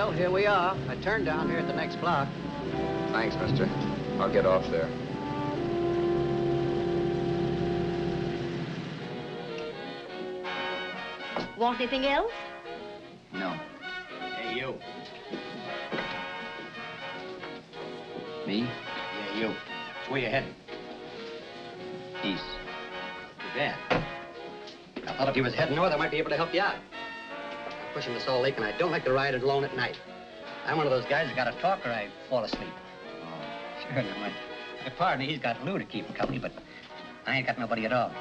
Well, here we are. I turned down here at the next block. Thanks, mister. I'll get off there. Want anything else? No. Hey, you. Me? Yeah, you. It's where you heading? East. Too bad. I thought if you was heading north, I might be able to help you out. I'm pushing to Salt Lake, and I don't like to ride it alone at night. I'm one of those guys that got to talk or I fall asleep. Oh. Sure, now, my partner, he's got Lou to keep him company, but I ain't got nobody at all.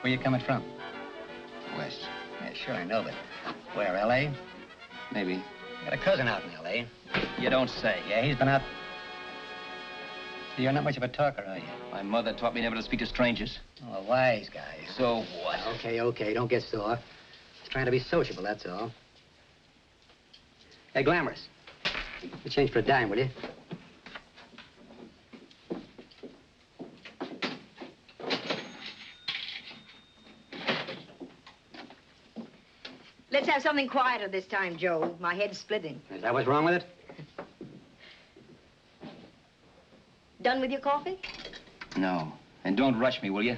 Where you coming from? West. Yeah, sure, I know, but where, L.A.? Maybe. I got a cousin out in L.A. You don't say. Yeah, he's been out. You're not much of a talker, are you? My mother taught me never to speak to strangers. Oh, a wise guy. So what? Okay, don't get sore. Just trying to be sociable, that's all. Hey, Glamorous. You change for a dime, will you? Let's have something quieter this time, Joe. My head's splitting. Is that what's wrong with it? Done with your coffee? No. And don't rush me, will you?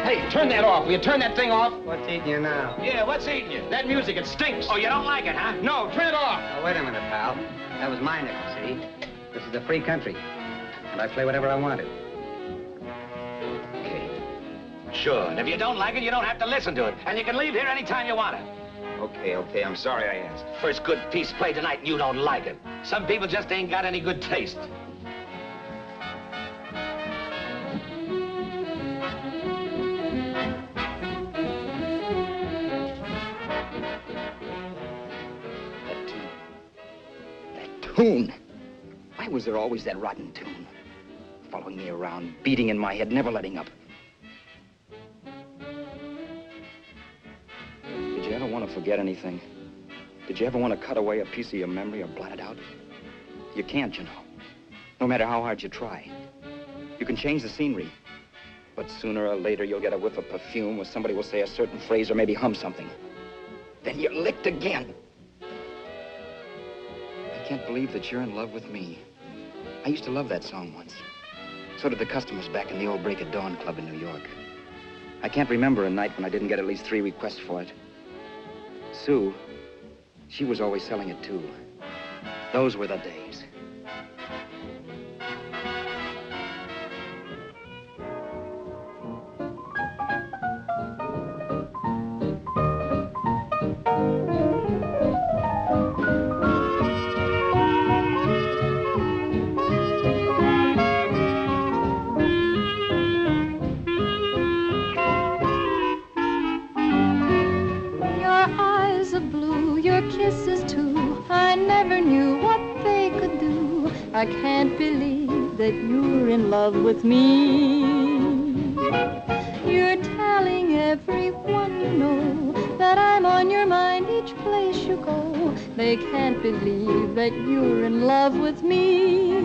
Hey, turn that off. Will you turn that thing off? What's eating you now? Yeah, what's eating you? That music, it stinks. Oh, you don't like it, huh? No, turn it off. Now, wait a minute, pal. That was my nickel, see? This is a free country. And I play whatever I want to. Okay. Sure. And if you don't like it, you don't have to listen to it. And you can leave here anytime you want to. Okay, I'm sorry I asked. First good piece played tonight and you don't like it. Some people just ain't got any good taste. That tune. Why was there always that rotten tune? Following me around, beating in my head, never letting up. Did you ever want to forget anything? Did you ever want to cut away a piece of your memory or blot it out? You can't, you know. No matter how hard you try. You can change the scenery. But sooner or later, you'll get a whiff of perfume or somebody will say a certain phrase or maybe hum something. Then you're licked again. I can't believe that you're in love with me. I used to love that song once. So did the customers back in the old Break of Dawn Club in New York. I can't remember a night when I didn't get at least 3 requests for it. Sue, she was always selling it too. Those were the days. I can't believe that you're in love with me. You're telling everyone you know that I'm on your mind each place you go. They can't believe that you're in love with me.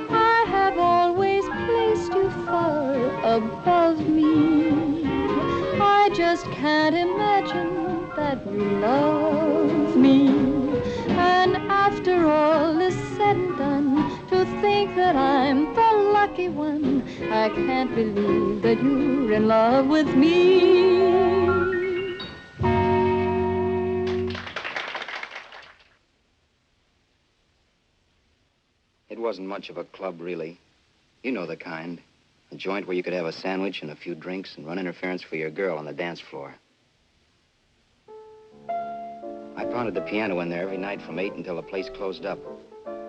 I have always placed you far above me. I just can't imagine that you love me. And after all is said and done, to think that I'm the lucky one, I can't believe that you're in love with me. It wasn't much of a club, really. You know the kind. A joint where you could have a sandwich and a few drinks and run interference for your girl on the dance floor. I pounded the piano in there every night from 8 until the place closed up,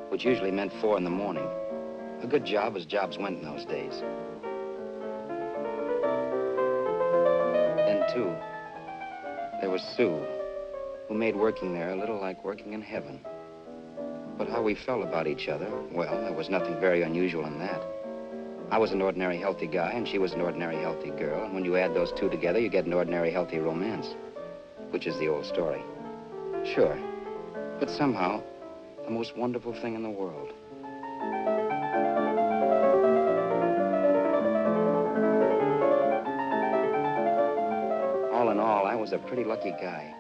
which usually meant 4 in the morning. A good job as jobs went in those days. Then, too, there was Sue, who made working there a little like working in heaven. But how we felt about each other, well, there was nothing very unusual in that. I was an ordinary healthy guy, and she was an ordinary healthy girl, and when you add those two together, you get an ordinary healthy romance, which is the old story. Sure, but somehow, the most wonderful thing in the world. was a pretty lucky guy.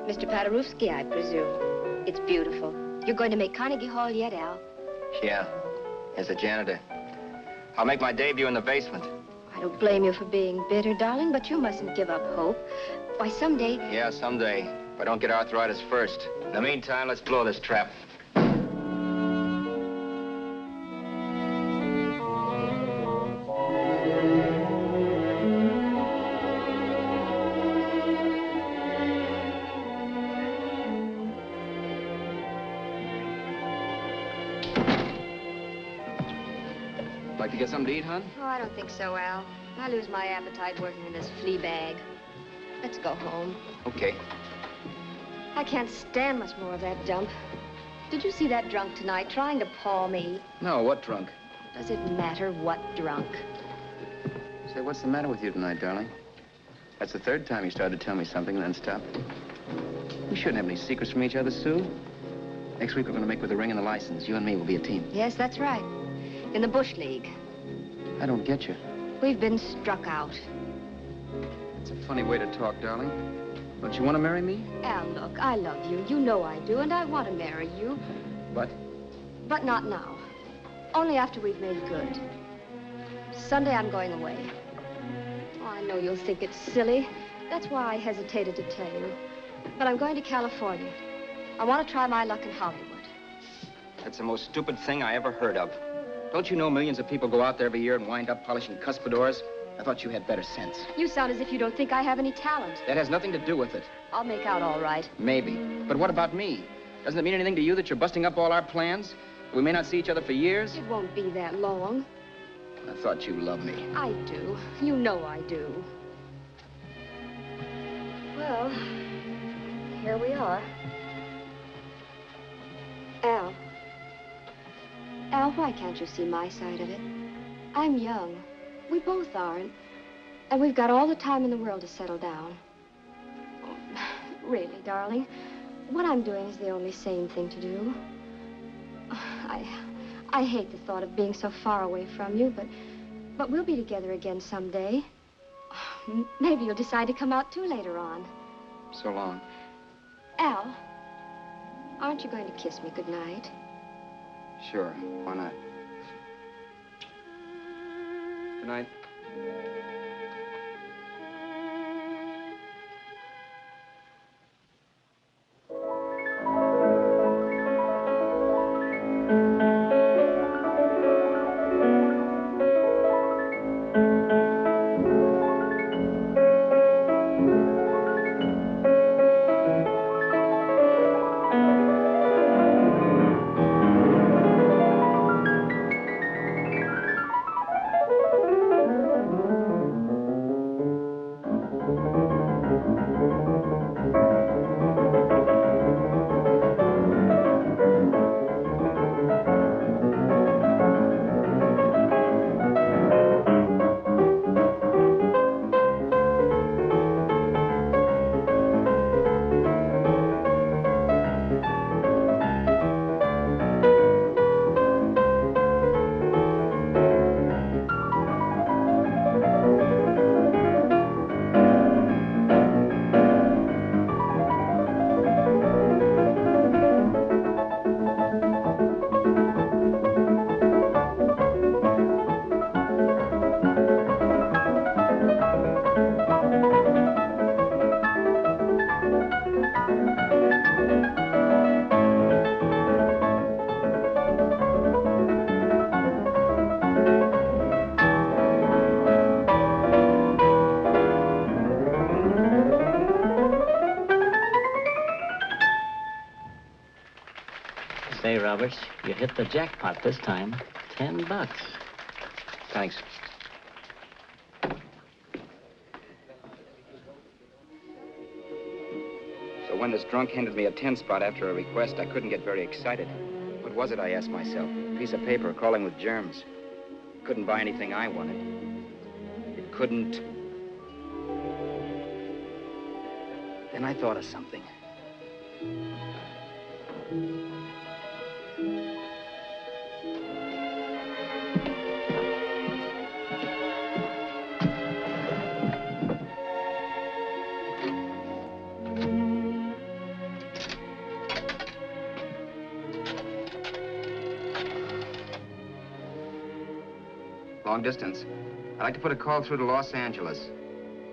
Mr. Paderewski, I presume. It's beautiful. You're going to make Carnegie Hall yet, Al? Yeah, as a janitor. I'll make my debut in the basement. I don't blame you for being bitter, darling, but you mustn't give up hope. Why, someday... Yeah, someday. If I don't get arthritis first. In the meantime, let's blow this trap. Like to get something to eat, hon? Oh, I don't think so, Al. I lose my appetite working in this flea bag. Let's go home. Okay. I can't stand much more of that dump. Did you see that drunk tonight trying to paw me? No, what drunk? Does it matter what drunk? Say, what's the matter with you tonight, darling? That's the third time you started to tell me something and then stopped. We shouldn't have any secrets from each other, Sue. Next week, we're going to make with the ring and the license. You and me will be a team. Yes, that's right. In the Bush League. I don't get you. We've been struck out. It's a funny way to talk, darling. Don't you want to marry me? Al, look, I love you. You know I do, and I want to marry you. But? But not now. Only after we've made good. Sunday, I'm going away. Oh, I know you'll think it's silly. That's why I hesitated to tell you. But I'm going to California. I want to try my luck in Hollywood. That's the most stupid thing I ever heard of. Don't you know millions of people go out there every year and wind up polishing cuspidors? I thought you had better sense. You sound as if you don't think I have any talent. That has nothing to do with it. I'll make out all right. Maybe. But what about me? Doesn't it mean anything to you that you're busting up all our plans? We may not see each other for years? It won't be that long. I thought you loved me. I do. You know I do. Well, here we are. Al. Al, why can't you see my side of it? I'm young. We both are, and we've got all the time in the world to settle down. Really, darling, what I'm doing is the only sane thing to do. I hate the thought of being so far away from you, but we'll be together again someday. Maybe you'll decide to come out too later on. So long. Al, aren't you going to kiss me goodnight? Sure, why not? Good night. Say, Roberts, you hit the jackpot this time. $10. Thanks. So when this drunk handed me a 10 spot after a request, I couldn't get very excited. What was it, I asked myself? A piece of paper crawling with germs. It couldn't buy anything I wanted. It couldn't... Then I thought of something. Long distance. I'd like to put a call through to Los Angeles.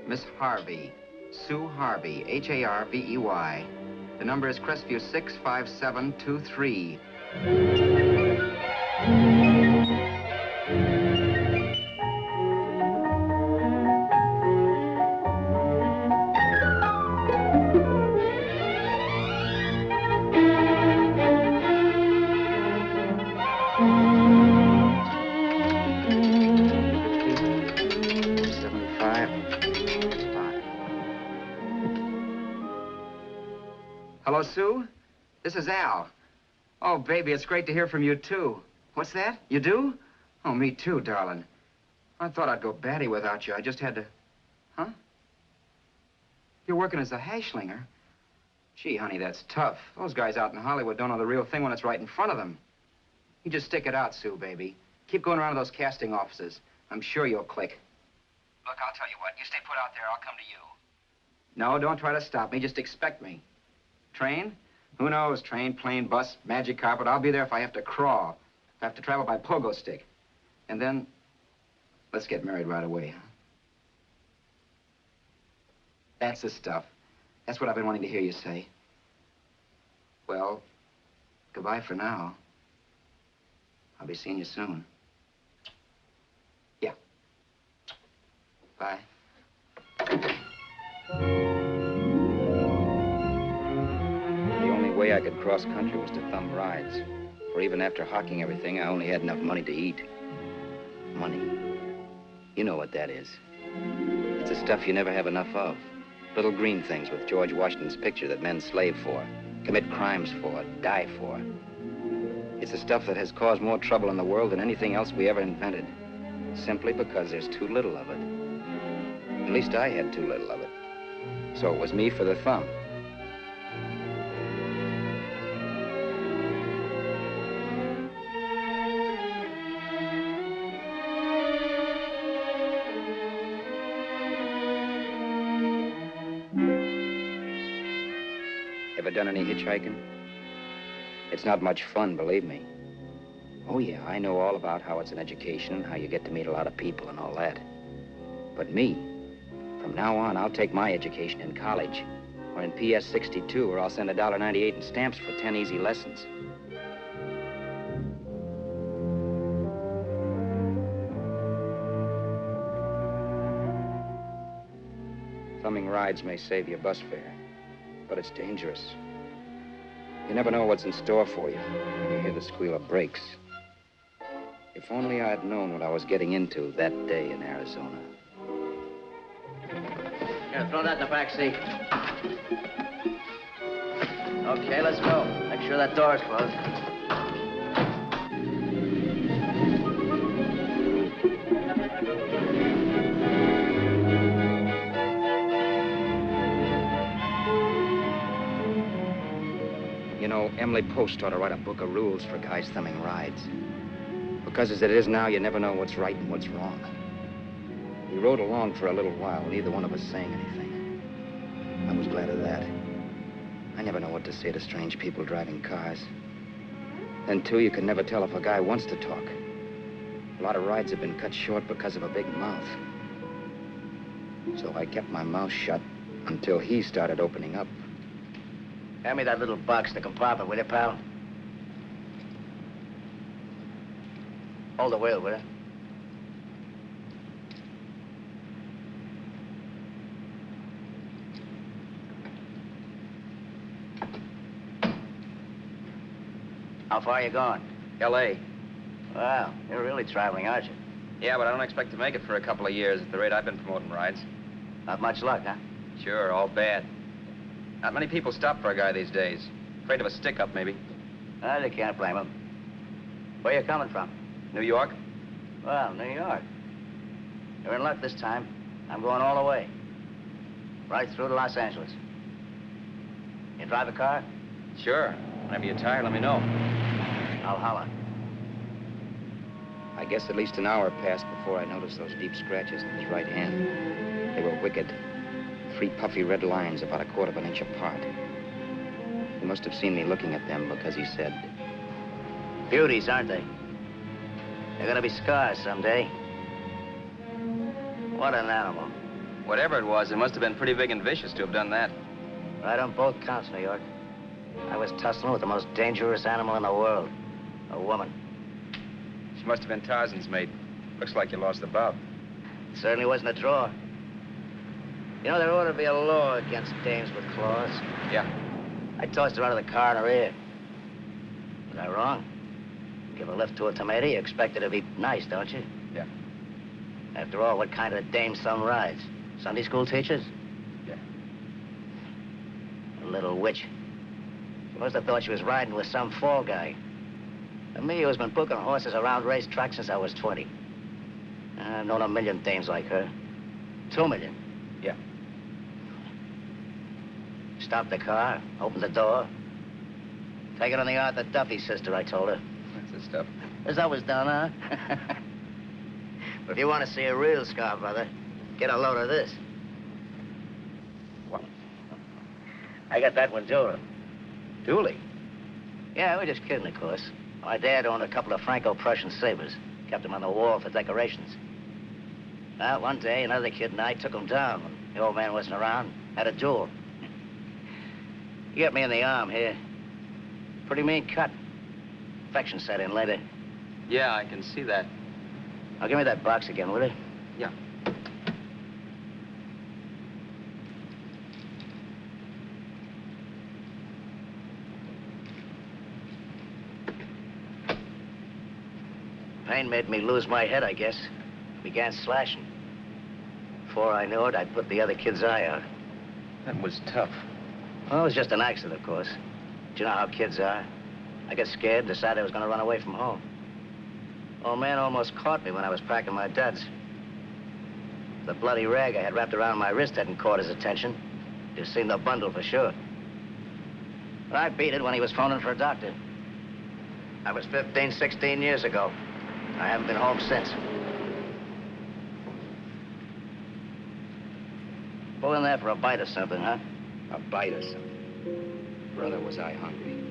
Miss Harvey. Sue Harvey, Harvey. The number is Crestview 65723. Hello, Sue? This is Al. Oh, baby, it's great to hear from you, too. What's that? You do? Oh, me too, darling. I thought I'd go batty without you. I just had to... Huh? You're working as a hashlinger? Gee, honey, that's tough. Those guys out in Hollywood don't know the real thing when it's right in front of them. You just stick it out, Sue, baby. Keep going around to those casting offices. I'm sure you'll click. Look, I'll tell you what. You stay put out there, I'll come to you. No, don't try to stop me. Just expect me. Train? Who knows? Train, plane, bus, magic carpet. I'll be there if I have to crawl. If I have to travel by pogo stick. And then, let's get married right away, huh? That's the stuff. That's what I've been wanting to hear you say. Well, goodbye for now. I'll be seeing you soon. Yeah. Bye. The way I could cross country was to thumb rides. For even after hawking everything, I only had enough money to eat. Money. You know what that is. It's the stuff you never have enough of. Little green things with George Washington's picture that men slave for, commit crimes for, die for. It's the stuff that has caused more trouble in the world than anything else we ever invented. Simply because there's too little of it. At least I had too little of it. So it was me for the thumb. Ever done any hitchhiking? It's not much fun, believe me. Oh, yeah, I know all about how it's an education and how you get to meet a lot of people and all that. But me, from now on, I'll take my education in college or in PS 62, where I'll send $1.98 in stamps for 10 easy lessons. Thumbing rides may save you bus fare, but it's dangerous. You never know what's in store for you when you hear the squeal of brakes. If only I'd known what I was getting into that day in Arizona. Here, throw that in the back seat. Okay, let's go. Make sure that door's closed. You know, Emily Post ought to write a book of rules for guys thumbing rides. Because as it is now, you never know what's right and what's wrong. We rode along for a little while, neither one of us saying anything. I was glad of that. I never know what to say to strange people driving cars. Then, too, you can never tell if a guy wants to talk. A lot of rides have been cut short because of a big mouth. So I kept my mouth shut until he started opening up. Hand me that little box, the compartment, will you, pal? Hold the wheel, will you? How far are you going? L.A. Wow, you're really traveling, aren't you? Yeah, but I don't expect to make it for a couple of years at the rate I've been promoting rides. Not much luck, huh? Sure, all bad. Not many people stop for a guy these days. Afraid of a stick-up, maybe. They can't blame him. Where you coming from? New York? Well, New York. You're in luck this time. I'm going all the way. Right through to Los Angeles. You drive a car? Sure. Whenever you're tired, let me know. I'll holler. I guess at least an hour passed before I noticed those deep scratches on his right hand. They were wicked. 3 puffy red lines about 1/4 of an inch apart. He must have seen me looking at them because he said, Beauties, aren't they? They're gonna be scars someday. What an animal. Whatever it was, it must have been pretty big and vicious to have done that. Right on both counts, New York. I was tussling with the most dangerous animal in the world. A woman. She must have been Tarzan's mate. Looks like you lost the bout. Certainly wasn't a draw. You know, there ought to be a law against dames with claws. Yeah. I tossed her out of the car in her ear. Was I wrong? Give a lift to a tomato, you expect her to be nice, don't you? Yeah. After all, what kind of dame son rides? Sunday school teachers? Yeah. A little witch. She must have thought she was riding with some fall guy. And me, who's been booking horses around racetracks since I was 20. I've known a million dames like her. 2 million. Yeah. Stopped the car, opened the door. Take it on the Arthur Duffy, sister, I told her. That's the stuff. As I was done, huh? But if you want to see a real scar, brother, get a load of this. What? I got that one, too. Dooley? Yeah, we're just kidding, of course. My dad owned a couple of Franco-Prussian sabers. Kept them on the wall for decorations. Well, one day, another kid and I took them down. When the old man wasn't around. Had a duel. He got me in the arm here. Pretty mean cut. Infection set in later. Yeah, I can see that. Now, give me that box again, will you? Yeah. Pain made me lose my head, I guess. Began slashing. Before I knew it, I'd put the other kid's eye out. That was tough. Well, it was just an accident, of course. But you know how kids are. I got scared, decided I was going to run away from home. Old man almost caught me when I was packing my duds. The bloody rag I had wrapped around my wrist hadn't caught his attention. You've seen the bundle for sure. But I beat it when he was phoning for a doctor. That was 15, 16 years ago. I haven't been home since. Pull in there for a bite or something, huh? a bite or something. Brother, was I hungry.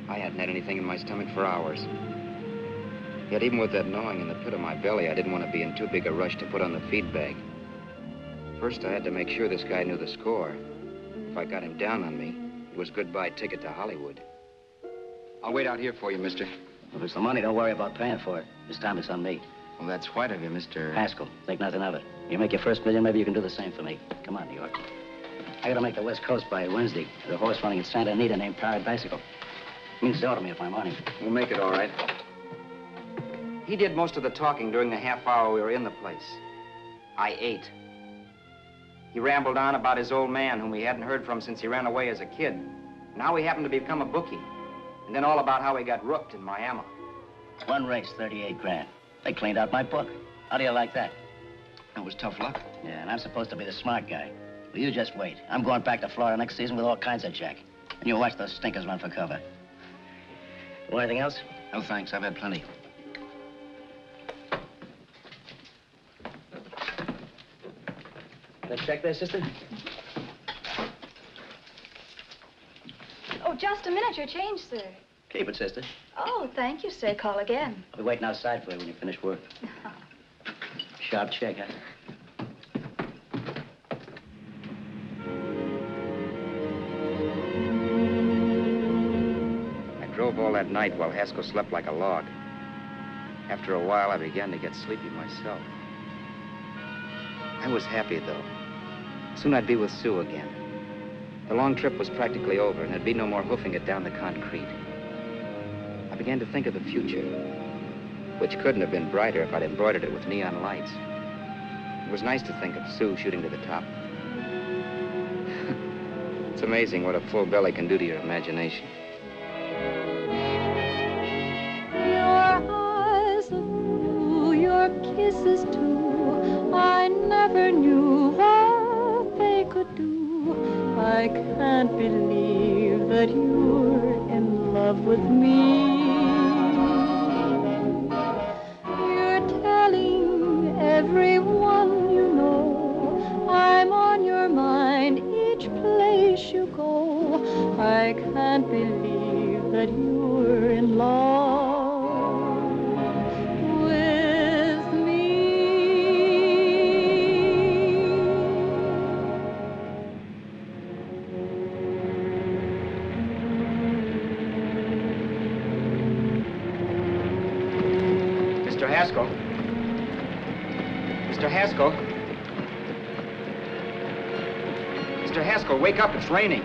I hadn't had anything in my stomach for hours. Yet even with that gnawing in the pit of my belly, I didn't want to be in too big a rush to put on the feed bag. First, I had to make sure this guy knew the score. If I got him down on me, it was goodbye ticket to Hollywood. I'll wait out here for you, mister. If it's the money, don't worry about paying for it. This time it's on me. Well, that's white of you, Mr. Haskell, think nothing of it. You make your first million, maybe you can do the same for me. Come on, New York. I gotta make the West Coast by Wednesday. There's a horse running at Santa Anita named Pirate Bicycle. Means to me if I'm on him. We'll make it all right. He did most of the talking during the half hour we were in the place. I ate. He rambled on about his old man, whom he hadn't heard from since he ran away as a kid. Now he happened to become a bookie. And then all about how he got rooked in Miami. One race, 38 grand. They cleaned out my book. How do you like that? That was tough luck. Yeah, and I'm supposed to be the smart guy. Well, you just wait. I'm going back to Florida next season with all kinds of jack. And you'll watch those stinkers run for cover. Want anything else? No, thanks. I've had plenty. That check there, sister? Oh, just a minute. Your change, sir. Keep it, sister. Oh, thank you, sir. Call again. I'll be waiting outside for you when you finish work. Sharp check, huh? I drove all that night while Haskell slept like a log. After a while, I began to get sleepy myself. I was happy, though. Soon I'd be with Sue again. The long trip was practically over, and there'd be no more hoofing it down the concrete. I began to think of the future, which couldn't have been brighter if I'd embroidered it with neon lights. It was nice to think of Sue shooting to the top. It's amazing what a full belly can do to your imagination. Your eyes are blue, your kisses too. I never knew what they could do. I can't believe that you're in love with me. You're telling everyone you know I'm on your mind each place you go. I can't believe that you're in love with me. Mr. Haskell. Mr. Haskell. Mr. Haskell, wake up. It's raining.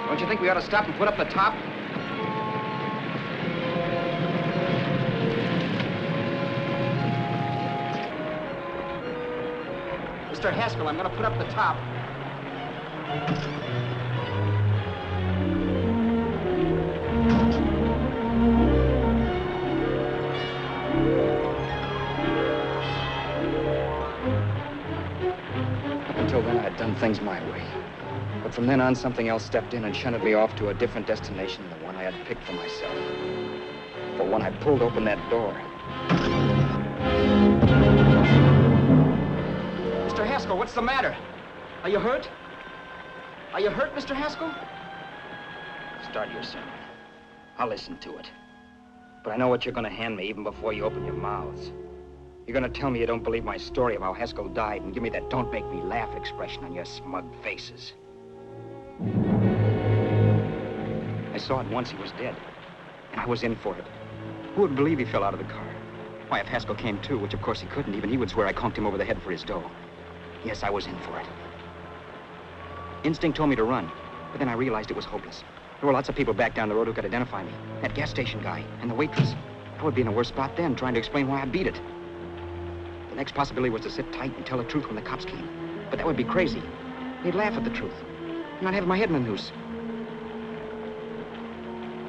Don't you think we ought to stop and put up the top? Mr. Haskell, I'm going to put up the top. Up until then, I'd done things my way. But from then on, something else stepped in and shunted me off to a different destination than the one I had picked for myself. For when I pulled open that door... Mr. Haskell, what's the matter? Are you hurt? Are you hurt, Mr. Haskell? Start your sermon. I'll listen to it. But I know what you're going to hand me even before you open your mouths. You're going to tell me you don't believe my story of how Haskell died and give me that don't make me laugh expression on your smug faces. I saw it once he was dead, and I was in for it. Who would believe he fell out of the car? Why, if Haskell came too, which of course he couldn't, even he would swear I conked him over the head for his dough. Yes, I was in for it. Instinct told me to run, but then I realized it was hopeless. There were lots of people back down the road who could identify me. That gas station guy and the waitress. I would be in a worse spot then, trying to explain why I beat it. The next possibility was to sit tight and tell the truth when the cops came. But that would be crazy. They'd laugh at the truth. And I'd have my head in a noose.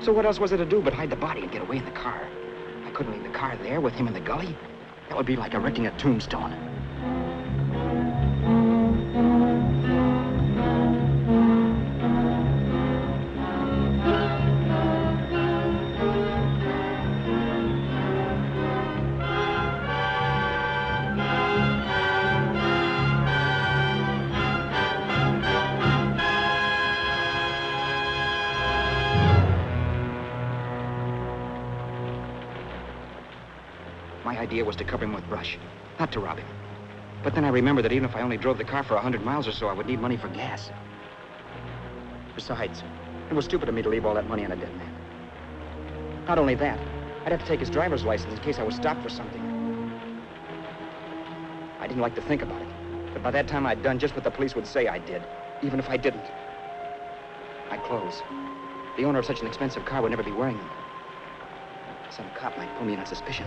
So what else was there to do but hide the body and get away in the car? I couldn't leave the car there with him in the gully. That would be like erecting a tombstone. My idea was to cover him with brush, not to rob him. But then I remembered that even if I only drove the car for 100 miles or so, I would need money for gas. Besides, it was stupid of me to leave all that money on a dead man. Not only that, I'd have to take his driver's license in case I was stopped for something. I didn't like to think about it, but by that time I'd done just what the police would say I did, even if I didn't. My clothes. The owner of such an expensive car would never be wearing them. Some cop might pull me in on suspicion.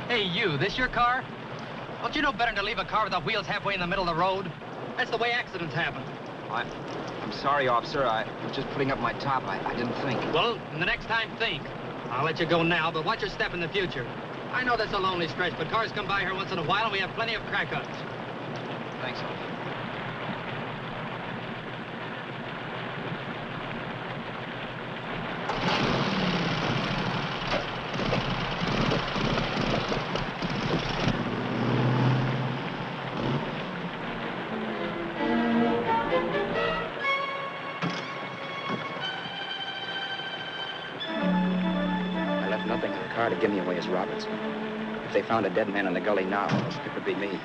Hey, you, this your car? Don't you know better than to leave a car with the wheels halfway in the middle of the road? That's the way accidents happen. I'm sorry, officer. I was just putting up my top. I didn't think. Well, the next time, think. I'll let you go now, but watch your step in the future. I know that's a lonely stretch, but cars come by here once in a while, and we have plenty of crack-ups. Thanks, officer. To give me away as Roberts. If they found a dead man in the gully now, it would be me.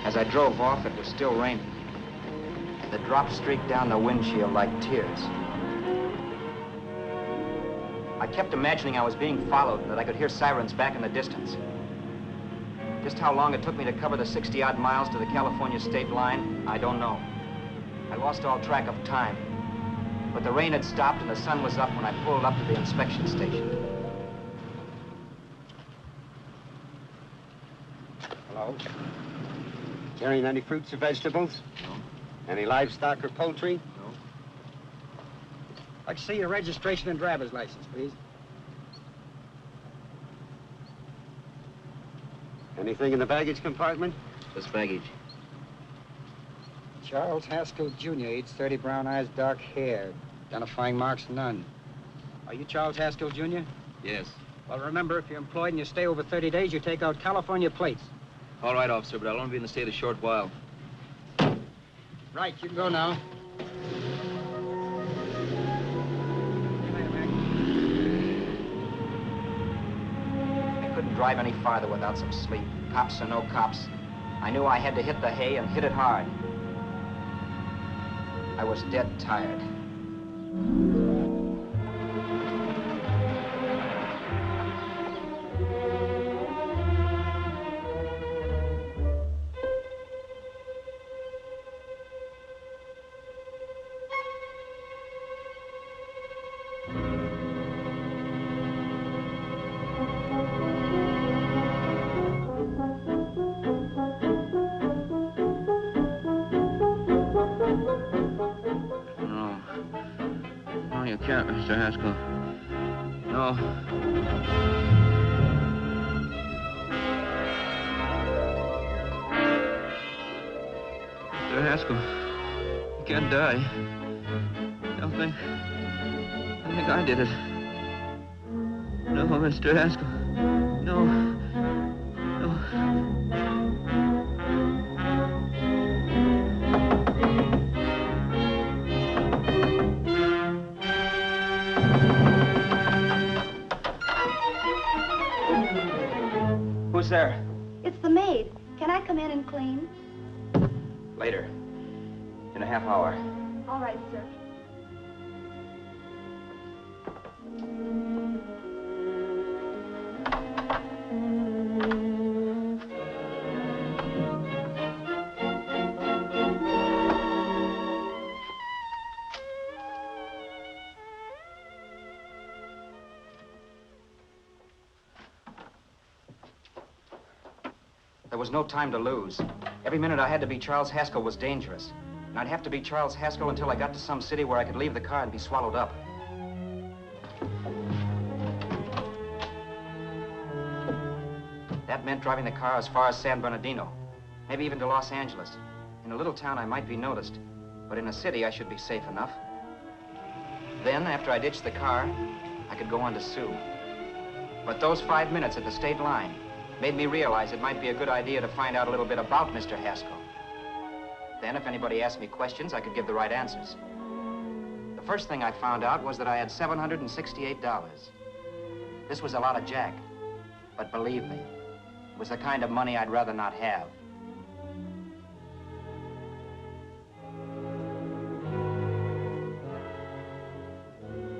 As I drove off, it was still raining. The drops streaked down the windshield like tears. I kept imagining I was being followed and that I could hear sirens back in the distance. Just how long it took me to cover the 60-odd miles to the California state line, I don't know. I lost all track of time. But the rain had stopped and the sun was up when I pulled up to the inspection station. Hello? Carrying any fruits or vegetables? No. Any livestock or poultry? No. I'd like to see your registration and driver's license, please. Anything in the baggage compartment? Just baggage. Charles Haskell, Jr., age 30, brown eyes, dark hair. Identifying marks, none. Are you Charles Haskell, Jr.? Yes. Well, remember, if you're employed and you stay over 30 days, you take out California plates. All right, officer, but I'll only be in the state a short while. Right, you can go now. I couldn't drive any farther without some sleep. Cops or no cops, I knew I had to hit the hay and hit it hard. I was dead tired. Mr. Haskell. No. Mr. Haskell, you can't die. I think I did it. No, Mr. Haskell. No. No. Who's there? It's the maid. Can I come in and clean? Later. In a half hour. All right, sir. There was no time to lose. Every minute I had to be Charles Haskell was dangerous. And I'd have to be Charles Haskell until I got to some city where I could leave the car and be swallowed up. That meant driving the car as far as San Bernardino, maybe even to Los Angeles. In a little town, I might be noticed, but in a city, I should be safe enough. Then, after I ditched the car, I could go on to Sue. But those 5 minutes at the state line made me realize it might be a good idea to find out a little bit about Mr. Haskell. Then, if anybody asked me questions, I could give the right answers. The first thing I found out was that I had $768. This was a lot of jack, but believe me, it was the kind of money I'd rather not have.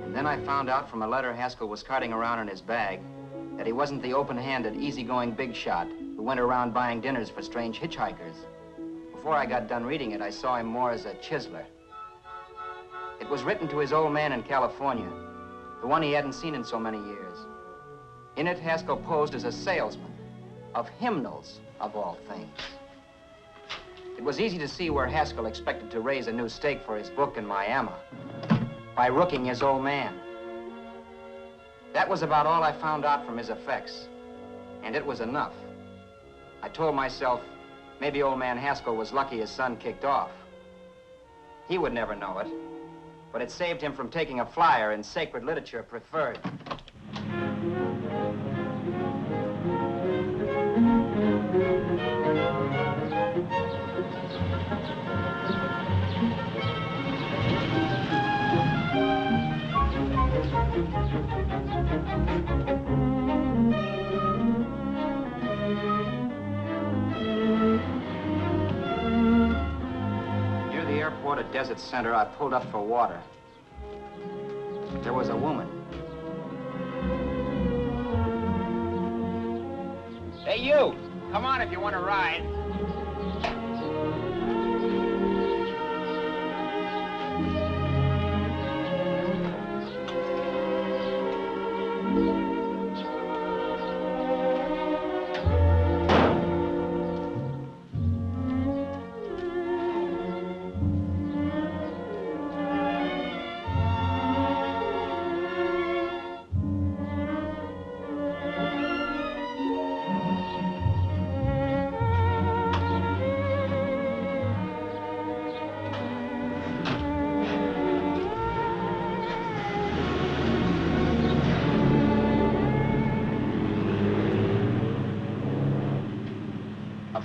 And then I found out from a letter Haskell was carting around in his bag that he wasn't the open-handed, easygoing big shot who went around buying dinners for strange hitchhikers. Before I got done reading it, I saw him more as a chiseler. It was written to his old man in California, the one he hadn't seen in so many years. In it, Haskell posed as a salesman of hymnals, of all things. It was easy to see where Haskell expected to raise a new stake for his book in Miami by rooking his old man. That was about all I found out from his effects, and it was enough. I told myself, maybe old man Haskell was lucky his son kicked off. He would never know it, but it saved him from taking a flyer in Sacred Literature Preferred. At Desert Center, I pulled up for water. There was a woman. Hey, you! Come on if you want to ride.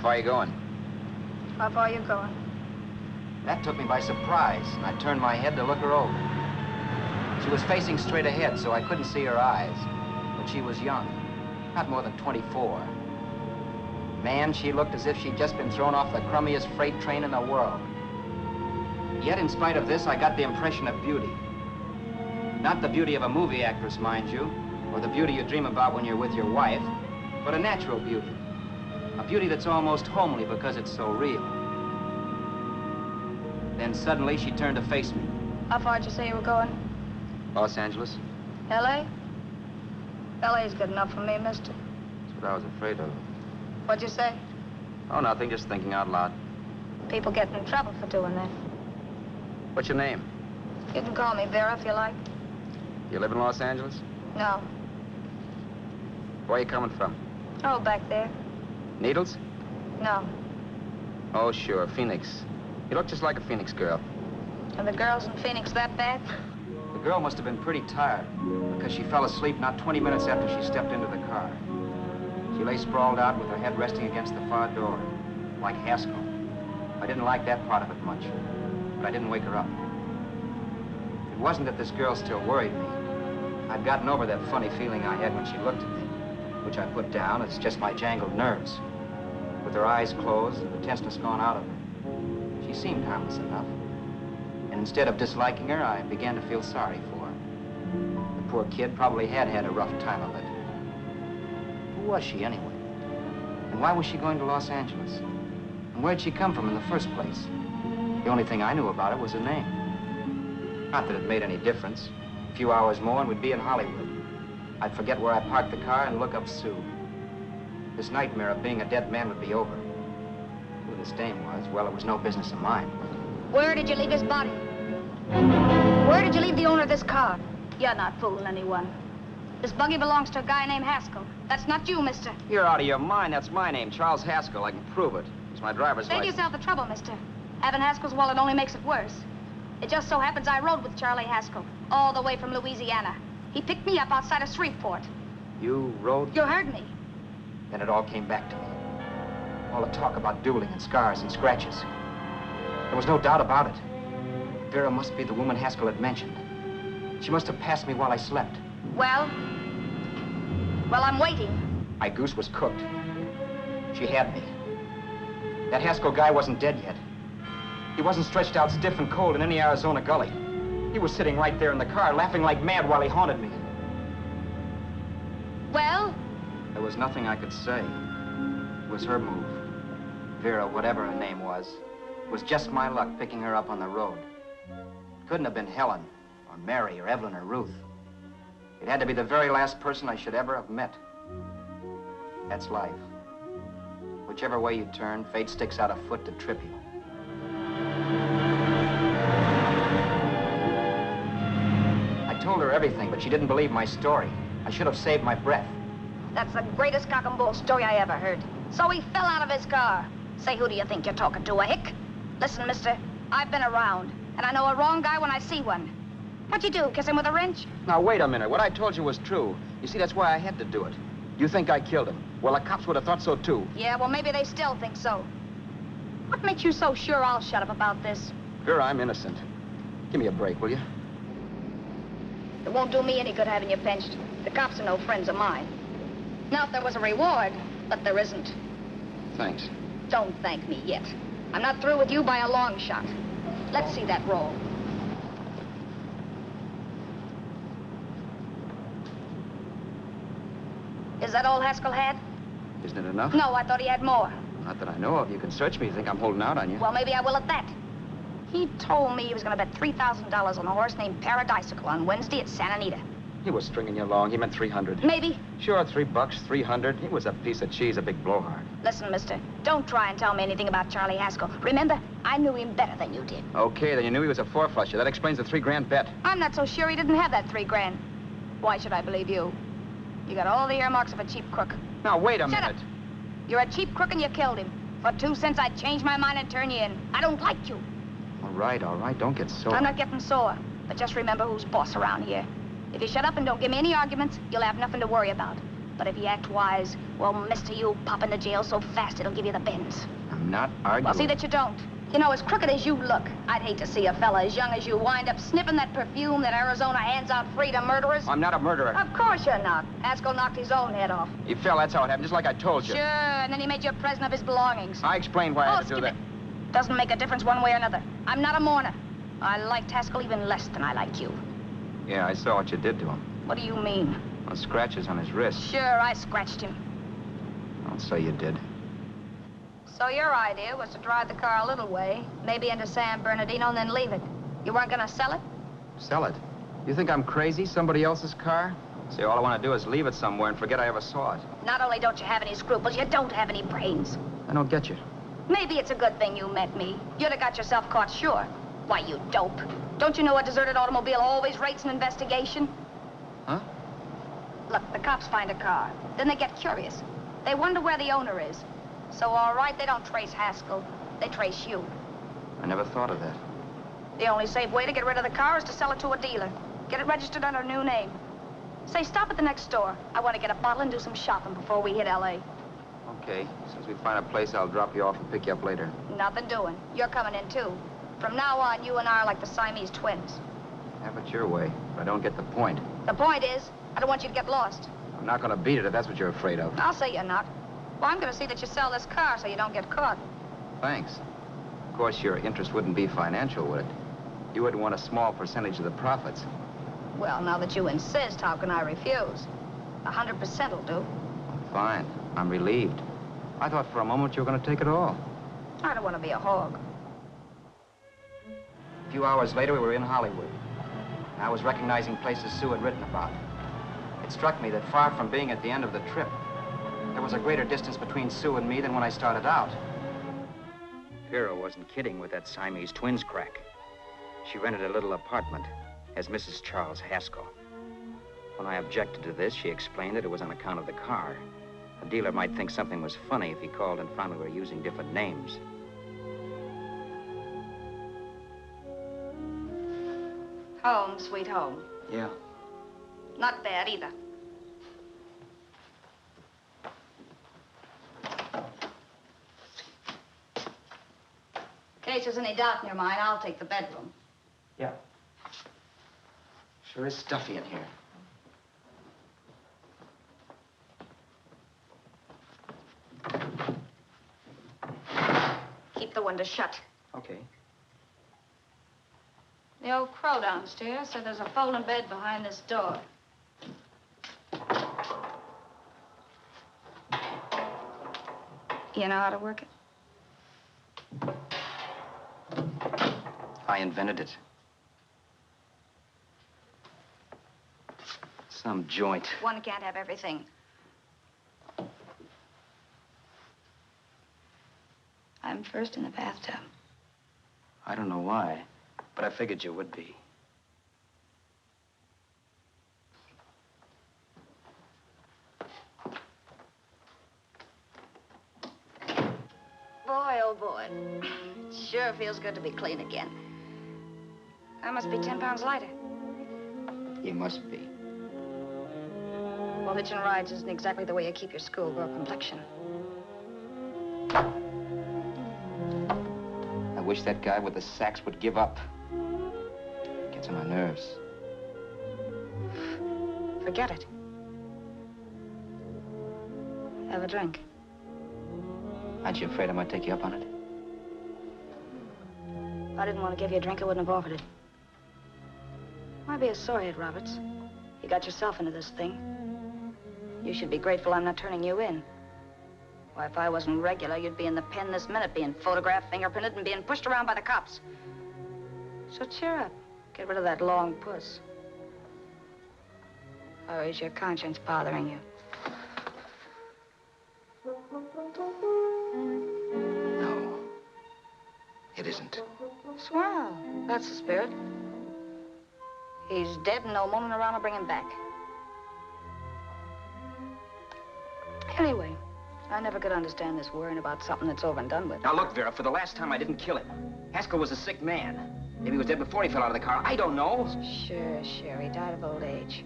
far are you going? How far are you going? That took me by surprise, and I turned my head to look her over. She was facing straight ahead, so I couldn't see her eyes. But she was young, not more than 24. Man, she looked as if she'd just been thrown off the crummiest freight train in the world. Yet, in spite of this, I got the impression of beauty. Not the beauty of a movie actress, mind you, or the beauty you dream about when you're with your wife, but a natural beauty. A beauty that's almost homely because it's so real. Then suddenly she turned to face me. How far did you say you were going? Los Angeles? L.A.? L.A.'s good enough for me, mister. That's what I was afraid of. What'd you say? Oh, nothing, just thinking out loud. People get in trouble for doing that. What's your name? You can call me Vera if you like. You live in Los Angeles? No. Where are you coming from? Oh, back there. Needles? No. Oh, sure, Phoenix. You look just like a Phoenix girl. Are the girls in Phoenix that bad? The girl must have been pretty tired, because she fell asleep not 20 minutes after she stepped into the car. She lay sprawled out with her head resting against the far door, like Haskell. I didn't like that part of it much, but I didn't wake her up. It wasn't that this girl still worried me. I'd gotten over that funny feeling I had when she looked at me, which I put down as just my jangled nerves. With her eyes closed and the tenseness gone out of her, she seemed harmless enough. And instead of disliking her, I began to feel sorry for her. The poor kid probably had had a rough time of it. Who was she, anyway? And why was she going to Los Angeles? And where'd she come from in the first place? The only thing I knew about her was her name. Not that it made any difference. A few hours more and we'd be in Hollywood. I'd forget where I parked the car and look up Sue. This nightmare of being a dead man would be over. Who this dame was, well, it was no business of mine. Where did you leave his body? Where did you leave the owner of this car? You're not fooling anyone. This buggy belongs to a guy named Haskell. That's not you, mister. You're out of your mind. That's my name, Charles Haskell. I can prove it. It's my driver's Save license. yourself the trouble, mister. Having Haskell's wallet only makes it worse. It just so happens I rode with Charlie Haskell, all the way from Louisiana. He picked me up outside of Shreveport. You rode? You heard me. Then it all came back to me. All the talk about dueling and scars and scratches. There was no doubt about it. Vera must be the woman Haskell had mentioned. She must have passed me while I slept. Well, I'm waiting. My goose was cooked. She had me. That Haskell guy wasn't dead yet. He wasn't stretched out stiff and cold in any Arizona gully. He was sitting right there in the car, laughing like mad while he haunted me. Well? There was nothing I could say. It was her move. Vera, whatever her name was just my luck picking her up on the road. It couldn't have been Helen, or Mary, or Evelyn, or Ruth. It had to be the very last person I should ever have met. That's life. Whichever way you turn, fate sticks out a foot to trip you. I told her everything, but she didn't believe my story. I should have saved my breath. That's the greatest cock and bull story I ever heard. So he fell out of his car. Say, who do you think you're talking to, a hick? Listen, mister, I've been around, and I know a wrong guy when I see one. What'd you do, kiss him with a wrench? Now, wait a minute. What I told you was true. You see, that's why I had to do it. You think I killed him. Well, the cops would have thought so, too. Yeah, well, maybe they still think so. What makes you so sure I'll shut up about this? Vera, I'm innocent. Give me a break, will you? It won't do me any good having you pinched. The cops are no friends of mine. Now, if there was a reward, but there isn't. Thanks. Don't thank me yet. I'm not through with you by a long shot. Let's see that roll. Is that all Haskell had? Isn't it enough? No, I thought he had more. Not that I know of. You can search me. You think I'm holding out on you? Well, maybe I will at that. He told me he was going to bet $3,000 on a horse named Paradisical on Wednesday at Santa Anita. He was stringing you along. He meant 300. Maybe. Sure, $3, 300. He was a piece of cheese, a big blowhard. Listen, mister, don't try and tell me anything about Charlie Haskell. Remember, I knew him better than you did. Okay, then you knew he was a four-flusher. That explains the $3,000 bet. I'm not so sure he didn't have that $3,000. Why should I believe you? You got all the earmarks of a cheap crook. Now, wait a Shut minute. up. You're a cheap crook and you killed him. For 2 cents, I'd change my mind and turn you in. I don't like you. All right. Don't get sore. I'm not getting sore. But just remember who's boss around here. If you shut up and don't give me any arguments, you'll have nothing to worry about. But if you act wise, well, mister, you'll pop into jail so fast it'll give you the bends. I'm not arguing. Well, see that you don't. You know, as crooked as you look, I'd hate to see a fella as young as you wind up sniffing that perfume that Arizona hands out free to murderers. I'm not a murderer. Of course you're not. Haskell knocked his own head off. He fell, that's how it happened, just like I told you. Sure, and then he made you a present of his belongings. I explained why I had to do that. Doesn't make a difference one way or another. I'm not a mourner. I liked Haskell even less than I like you. Yeah, I saw what you did to him. What do you mean? Well, scratches on his wrist. Sure, I scratched him. I'll say you did. So your idea was to drive the car a little way, maybe into San Bernardino, and then leave it. You weren't gonna sell it? Sell it? You think I'm crazy? Somebody else's car? See, all I want to do is leave it somewhere and forget I ever saw it. Not only don't you have any scruples, you don't have any brains. I don't get you. Maybe it's a good thing you met me. You'd have got yourself caught, sure. Why, you dope. Don't you know a deserted automobile always rates an investigation? Huh? Look, the cops find a car. Then they get curious. They wonder where the owner is. So, all right, they don't trace Haskell. They trace you. I never thought of that. The only safe way to get rid of the car is to sell it to a dealer. Get it registered under a new name. Say, stop at the next store. I want to get a bottle and do some shopping before we hit L.A. Okay. As soon as we find a place, I'll drop you off and pick you up later. Nothing doing. You're coming in, too. From now on, you and I are like the Siamese twins. Have it your way, but I don't get the point. The point is, I don't want you to get lost. I'm not going to beat it if that's what you're afraid of. I'll say you're not. Well, I'm going to see that you sell this car so you don't get caught. Thanks. Of course, your interest wouldn't be financial, would it? You wouldn't want a small percentage of the profits. Well, now that you insist, how can I refuse? 100% will do. Fine. I'm relieved. I thought for a moment you were going to take it all. I don't want to be a hog. A few hours later, we were in Hollywood. I was recognizing places Sue had written about. It struck me that far from being at the end of the trip, there was a greater distance between Sue and me than when I started out. Vera wasn't kidding with that Siamese twins crack. She rented a little apartment as Mrs. Charles Haskell. When I objected to this, she explained that it was on account of the car. A dealer might think something was funny if he called and found we were using different names. Home, sweet home. Yeah. Not bad either. In case there's any doubt in your mind, I'll take the bedroom. Yeah. Sure is stuffy in here. Keep the window shut. Okay. The old crow downstairs said there's a folding bed behind this door. You know how to work it? I invented it. Some joint. One can't have everything. I'm first in the bathtub. I don't know why, but I figured you would be. Boy, oh boy. It sure feels good to be clean again. I must be 10 pounds lighter. You must be. Well, hitching rides isn't exactly the way you keep your schoolgirl complexion. I wish that guy with the sax would give up. Gets on my nerves. Forget it. Have a drink. Aren't you afraid I might take you up on it? If I didn't want to give you a drink, I wouldn't have offered it. Why be a sorehead, Roberts? You got yourself into this thing. You should be grateful I'm not turning you in. Why, if I wasn't regular, you'd be in the pen this minute, being photographed, fingerprinted, and being pushed around by the cops. So cheer up. Get rid of that long puss. Or is your conscience bothering you? No. It isn't. Swell. That's the spirit. He's dead and no moaning around will bring him back. Anyway, I never could understand this worrying about something that's over and done with. Now, look, Vera, for the last time, I didn't kill him. Haskell was a sick man. Maybe he was dead before he fell out of the car. I don't know. Sure, he died of old age.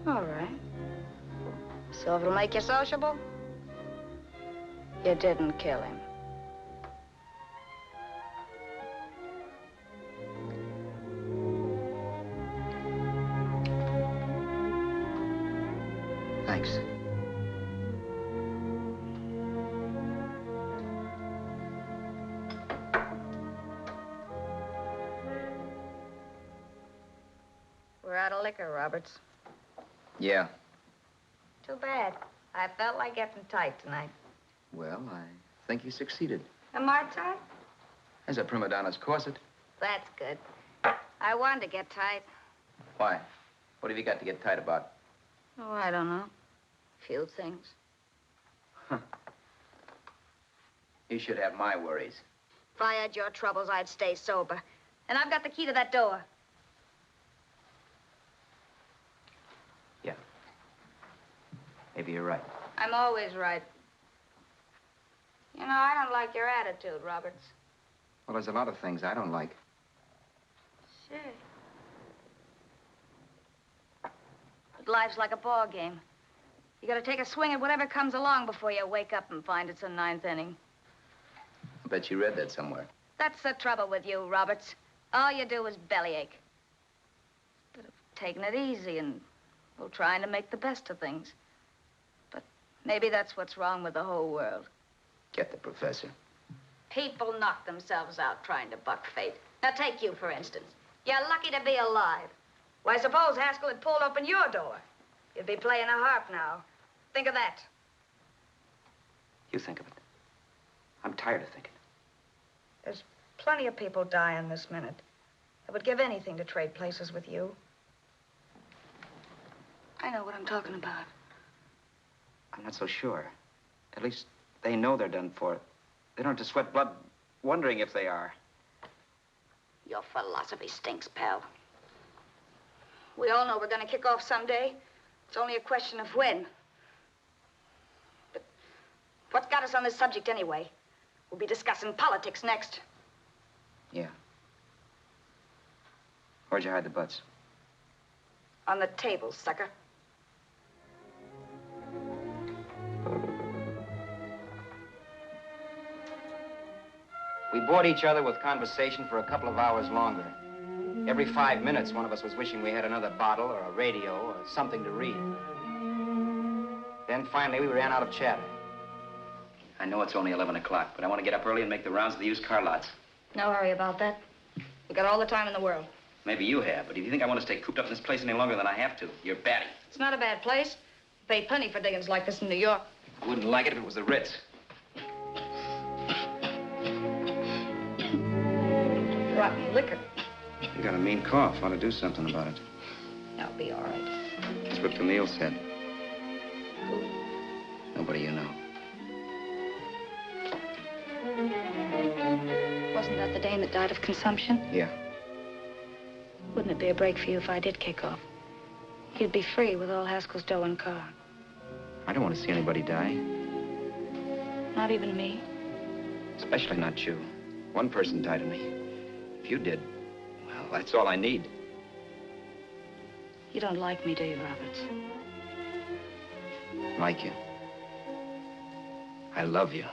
All right. So if it'll make you sociable, you didn't kill him. Thanks. We're out of liquor, Roberts. Yeah. Too bad. I felt like getting tight tonight. Well, I think you succeeded. Am I tight? As a prima donna's corset. That's good. I wanted to get tight. Why? What have you got to get tight about? Oh, I don't know. A few things. You should have my worries. If I had your troubles, I'd stay sober. And I've got the key to that door. Yeah. Maybe you're right. I'm always right. You know, I don't like your attitude, Roberts. Well, there's a lot of things I don't like. Sure. But life's like a ball game. You gotta take a swing at whatever comes along before you wake up and find it's the ninth inning. I bet you read that somewhere. That's the trouble with you, Roberts. All you do is bellyache. But taking it easy and, well, trying to make the best of things. But maybe that's what's wrong with the whole world. Get the professor. People knock themselves out trying to buck fate. Now, take you, for instance. You're lucky to be alive. Why, suppose Haskell had pulled open your door. You'd be playing a harp now. Think of that. You think of it. I'm tired of thinking. There's plenty of people dying this minute. I would give anything to trade places with you. I know what I'm talking about. I'm not so sure. At least they know they're done for. They don't have to sweat blood wondering if they are. Your philosophy stinks, pal. We all know we're going to kick off someday. It's only a question of when. But what's got us on this subject anyway? We'll be discussing politics next. Yeah. Where'd you hide the butts? On the table, sucker. We bored each other with conversation for a couple of hours longer. Every 5 minutes, one of us was wishing we had another bottle or a radio or something to read. Then finally, we ran out of chatter. I know it's only 11 o'clock, but I want to get up early and make the rounds of the used car lots. No hurry about that. We got all the time in the world. Maybe you have, but if you think I want to stay cooped up in this place any longer than I have to, you're batty. It's not a bad place. Pay plenty for diggings like this in New York. I wouldn't like it if it was the Ritz. Rotten liquor. You got a mean cough. Ought to do something about it. I'll be all right. That's what Camille said. Nobody you know. Wasn't that the dame that died of consumption? Yeah. Wouldn't it be a break for you if I did kick off? You'd be free with all Haskell's dough and car. I don't want to see anybody die. Not even me. Especially not you. One person died of me. If you did, well, that's all I need. You don't like me, do you, Roberts? Like you. I love you.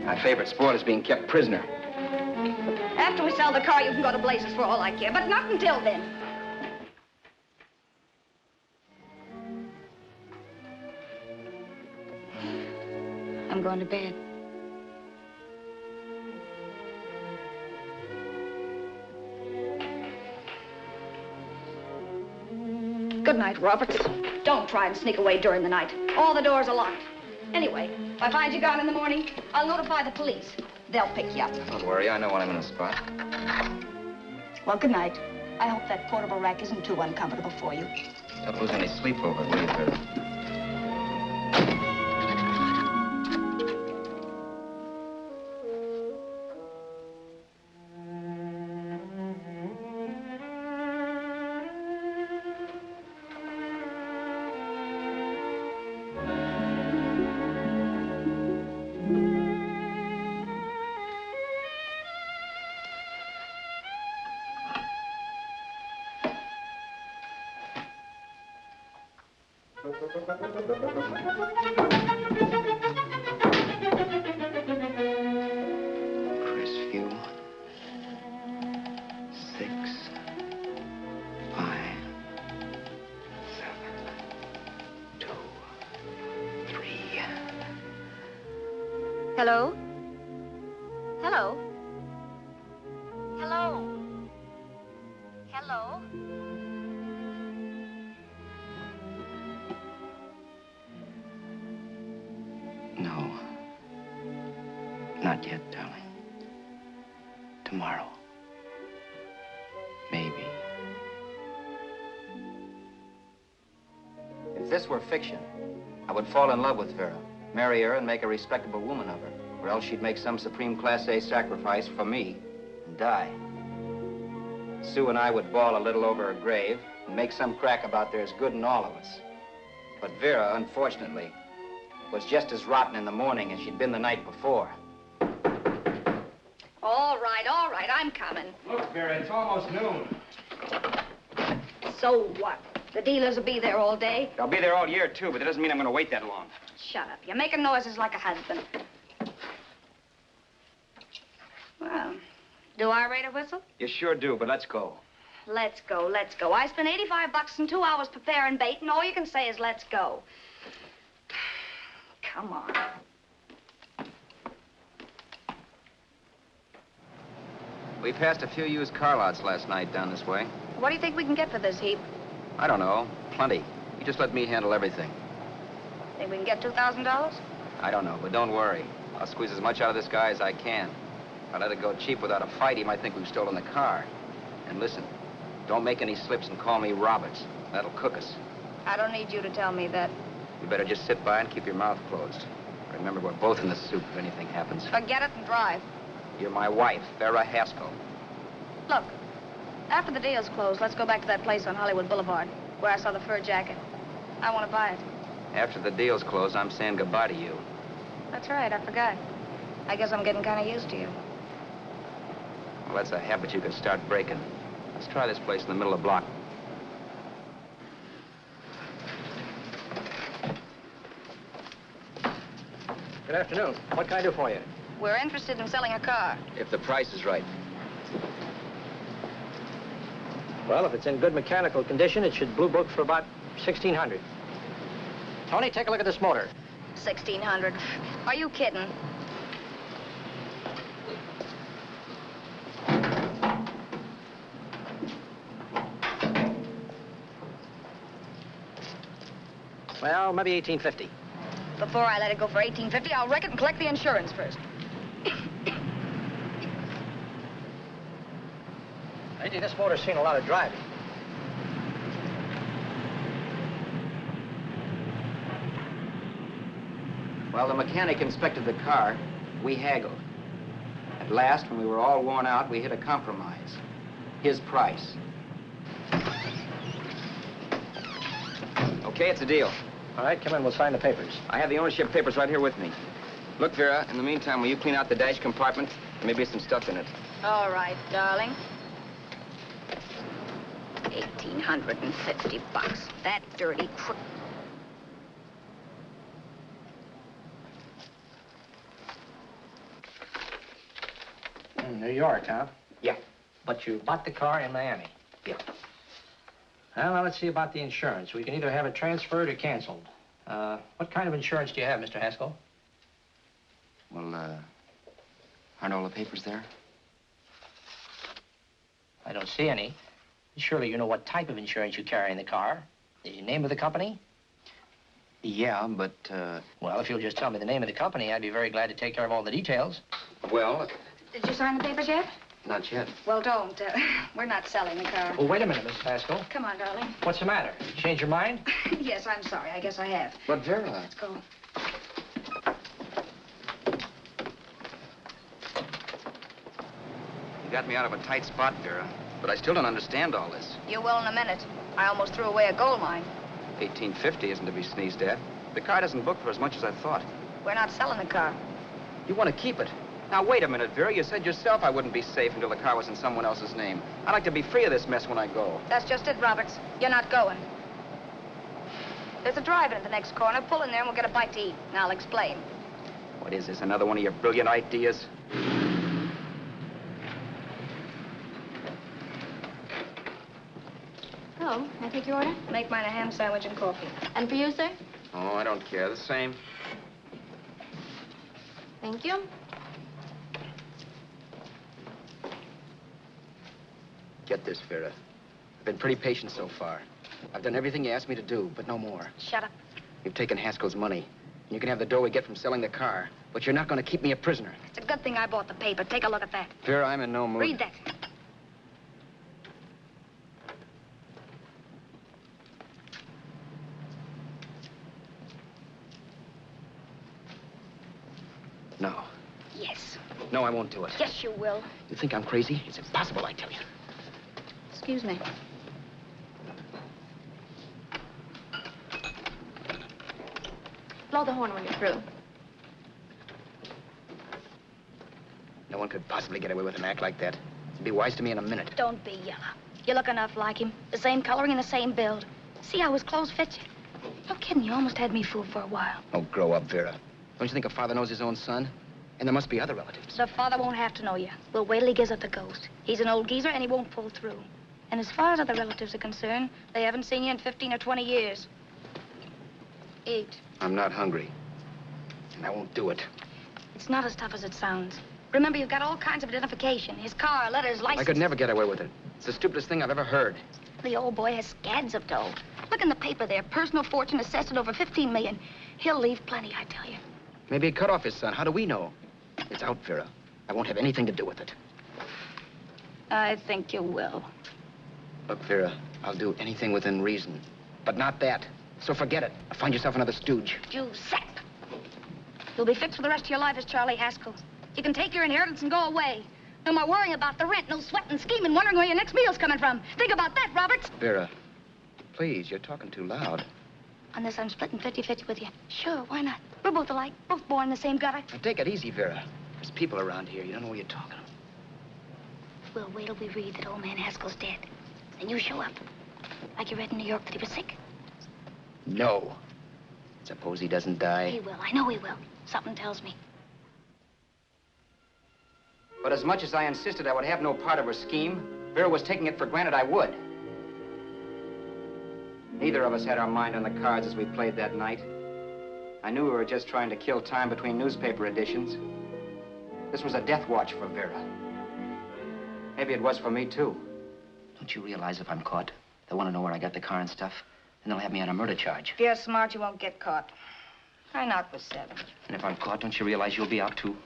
My favorite sport is being kept prisoner. After we sell the car, you can go to blazes for all I care, but not until then. I'm going to bed. Good night, Roberts. Don't try and sneak away during the night. All the doors are locked. Anyway, if I find you gone in the morning, I'll notify the police. They'll pick you up. Don't worry, I know when I'm in a spot. Well, good night. I hope that portable rack isn't too uncomfortable for you. Don't lose any sleep over it, will you, Vera? Crestview. 6, 5, 7, 2, 3. Hello? Hello? Hello? Hello? No. Not yet, darling. Tomorrow. Maybe. If this were fiction, I would fall in love with Vera, marry her, and make a respectable woman of her. Or else she'd make some supreme Class A sacrifice for me and die. Sue and I would bawl a little over her grave and make some crack about there's good in all of us. But Vera, unfortunately, was just as rotten in the morning as she'd been the night before. All right, I'm coming. Look, Vera, it's almost noon. So what? The dealers will be there all day. I'll be there all year, too, but that doesn't mean I'm going to wait that long. Shut up. You're making noises like a husband. Well, do I rate a whistle? You sure do, but let's go. Let's go, let's go. I spent $85 and 2 hours preparing bait, and all you can say is let's go. Come on. We passed a few used car lots last night down this way. What do you think we can get for this heap? I don't know. Plenty. You just let me handle everything. Think we can get $2,000? I don't know, but don't worry. I'll squeeze as much out of this guy as I can. If I let it go cheap without a fight, he might think we've stolen the car. And listen, don't make any slips and call me Roberts. That'll cook us. I don't need you to tell me that. You better just sit by and keep your mouth closed. Remember, we're both in the soup if anything happens. Forget it and drive. You're my wife, Vera Haskell. Look, after the deal's closed, let's go back to that place on Hollywood Boulevard where I saw the fur jacket. I want to buy it. After the deal's closed, I'm saying goodbye to you. That's right, I forgot. I guess I'm getting kind of used to you. Well, that's a habit you can start breaking. Let's try this place in the middle of the block. Good afternoon. What can I do for you? We're interested in selling a car. If the price is right. Well, if it's in good mechanical condition, it should blue book for about $1,600. Tony, take a look at this motor. 1,600. Are you kidding? Well, maybe $1,850. Before I let it go for $1,850, I'll wreck it and collect the insurance first. Lately, this motor's seen a lot of driving. While the mechanic inspected the car, we haggled. At last, when we were all worn out, we hit a compromise. His price. Okay, it's a deal. All right, come in, we'll sign the papers. I have the ownership papers right here with me. Look, Vera, in the meantime, will you clean out the dash compartment? There may be some stuff in it. All right, darling. 1,850 bucks. That dirty crook. New York, huh? Yeah. But you bought the car in Miami? Yeah. Well, now let's see about the insurance. We can either have it transferred or canceled. What kind of insurance do you have, Mr. Haskell? Well, aren't all the papers there? I don't see any. Surely you know what type of insurance you carry in the car. The name of the company? Yeah, but, Well, if you'll just tell me the name of the company, I'd be very glad to take care of all the details. well, Did you sign the papers yet? not yet. Well, don't. We're not selling the car. Oh, wait a minute, Mrs. Haskell. Come on, darling. What's the matter? You changed your mind? Yes, I'm sorry. I guess I have. But, Vera... Let's go. You got me out of a tight spot, Vera. But I still don't understand all this. You will in a minute. I almost threw away a gold mine. 1850 isn't to be sneezed at. The car doesn't book for as much as I thought. We're not selling the car. You want to keep it. Now, wait a minute, Vera. You said yourself I wouldn't be safe until the car was in someone else's name. I'd like to be free of this mess when I go. That's just it, Roberts. You're not going. There's a drive-in at the next corner. Pull in there and we'll get a bite to eat. And I'll explain. What is this, another one of your brilliant ideas? Oh, may I take your order? Make mine a ham sandwich and coffee. And for you, sir? Oh, I don't care. The same. Thank you. Get this, Vera. I've been pretty patient so far. I've done everything you asked me to do, but no more. Shut up. You've taken Haskell's money. And you can have the dough we get from selling the car. But you're not going to keep me a prisoner. It's a good thing I bought the paper. Take a look at that. Vera, I'm in no mood. Read that. No. Yes. No, I won't do it. Yes, you will. You think I'm crazy? It's impossible, I tell you. Excuse me. Blow the horn when you're through. No one could possibly get away with an act like that. It'd be wise to me in a minute. Don't be yellow. You look enough like him. The same coloring and the same build. See how his clothes fit you? No kidding, you almost had me fooled for a while. Oh, grow up, Vera. Don't you think a father knows his own son? And there must be other relatives. The father won't have to know you. We'll wait till he gives up the ghost. He's an old geezer and he won't pull through. And as far as other relatives are concerned, they haven't seen you in 15 or 20 years. Eat. I'm not hungry. And I won't do it. It's not as tough as it sounds. Remember, you've got all kinds of identification. His car, letters, license. I could never get away with it. It's the stupidest thing I've ever heard. The old boy has scads of dough. Look in the paper there. Personal fortune assessed at over 15 million. He'll leave plenty, I tell you. Maybe he cut off his son. How do we know? It's out, Vera. I won't have anything to do with it. I think you will. Look, Vera, I'll do anything within reason. But not that. So forget it. Find yourself another stooge. You sap. You'll be fixed for the rest of your life as Charlie Haskell. You can take your inheritance and go away. No more worrying about the rent, no sweating, scheming, wondering where your next meal's coming from. Think about that, Roberts. Vera, please, you're talking too loud. On this, I'm splitting 50-50 with you. Sure, why not? We're both alike, both born in the same gutter. Now, take it easy, Vera. There's people around here. You don't know what you're talking about. We'll wait till we read that old man Haskell's dead. Then you show up. Like you read in New York that he was sick. No. Suppose he doesn't die. He will. I know he will. Something tells me. But as much as I insisted I would have no part of her scheme, Vera was taking it for granted I would. Neither of us had our mind on the cards as we played that night. I knew we were just trying to kill time between newspaper editions. This was a death watch for Vera. Maybe it was for me, too. Don't you realize if I'm caught, they'll want to know where I got the car and stuff, and they'll have me on a murder charge. If you're smart, you won't get caught. I knocked with 7. And if I'm caught, don't you realize you'll be out, too?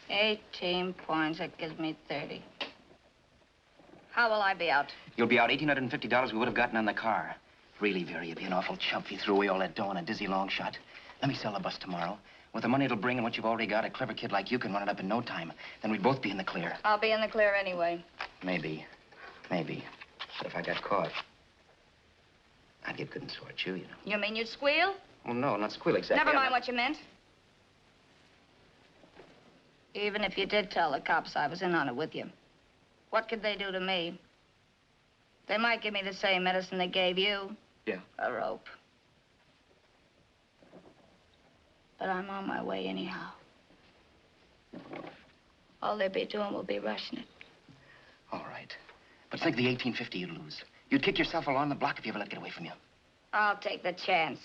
18 points. That gives me 30. How will I be out? You'll be out $1,850 we would have gotten on the car. Really, Vera, you'd be an awful chump if you threw away all that dough on a dizzy long shot. Let me sell the bus tomorrow. With the money it'll bring and what you've already got, a clever kid like you can run it up in no time. Then we'd both be in the clear. I'll be in the clear anyway. Maybe. Maybe. But if I got caught, I'd get good and sore at you, you know. You mean you'd squeal? Oh, no, not squeal exactly. Never mind what you meant. Even if you did tell the cops I was in on it with you, what could they do to me? They might give me the same medicine they gave you. Yeah. A rope. But I'm on my way anyhow. All they'll be doing will be rushing it. All right. But think of the $1,850 you'd lose. You'd kick yourself along the block if you ever let it get away from you. I'll take the chance.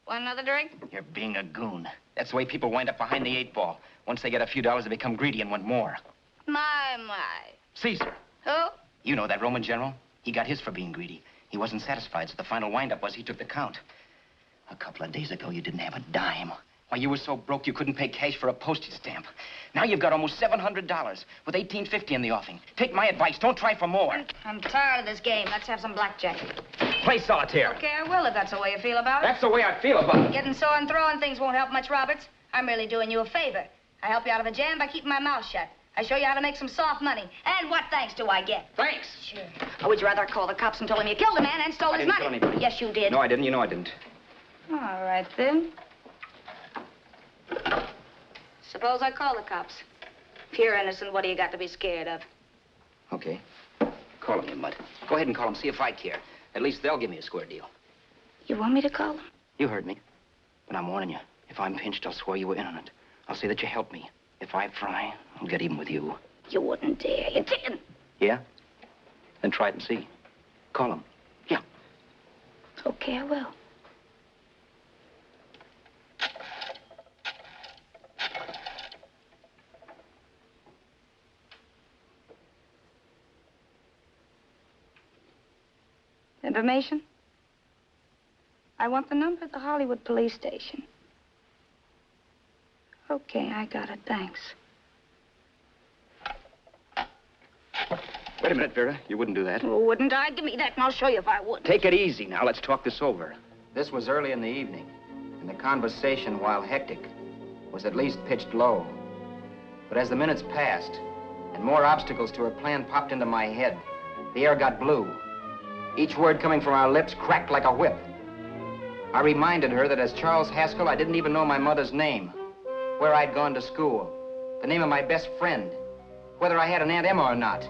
Want another drink? You're being a goon. That's the way people wind up behind the 8 ball. Once they get a few dollars, they become greedy and want more. My. Caesar. Who? You know that Roman general? He got his for being greedy. He wasn't satisfied, so the final wind-up was he took the count. A couple of days ago, you didn't have a dime. Why, you were so broke you couldn't pay cash for a postage stamp. Now you've got almost $700 with $1,850 in the offing. Take my advice. Don't try for more. I'm tired of this game. Let's have some blackjack. Play solitaire. Okay, I will if that's the way you feel about it. That's the way I feel about it. Getting sore and throwing things won't help much, Roberts. I'm really doing you a favor. I help you out of a jam by keeping my mouth shut. I show you how to make some soft money. And what thanks do I get? Thanks. Sure. Or would you rather call the cops and told him you killed a man and stole his money? I didn't kill anybody. Yes, you did. No, I didn't. You know I didn't. All right, then. Suppose I call the cops. If you're innocent, what do you got to be scared of? Okay. Call him, you mutt. Go ahead and call him. See if I care. At least they'll give me a square deal. You want me to call them? You heard me. But I'm warning you. If I'm pinched, I'll swear you were in on it. I'll say that you helped me. If I fry, I'll get even with you. You wouldn't dare. You didn't. Yeah? Then try it and see. Call them. Yeah. Okay, I will. Information? I want the number of the Hollywood police station. Okay, I got it. Thanks. Wait a minute, Vera. You wouldn't do that. Oh, wouldn't I? Give me that and I'll show you if I would. Take it easy now. Let's talk this over. This was early in the evening, and the conversation, while hectic, was at least pitched low. But as the minutes passed, and more obstacles to her plan popped into my head, the air got blue. Each word coming from our lips cracked like a whip. I reminded her that as Charles Haskell, I didn't even know my mother's name, where I'd gone to school, the name of my best friend, whether I had an Aunt Emma or not,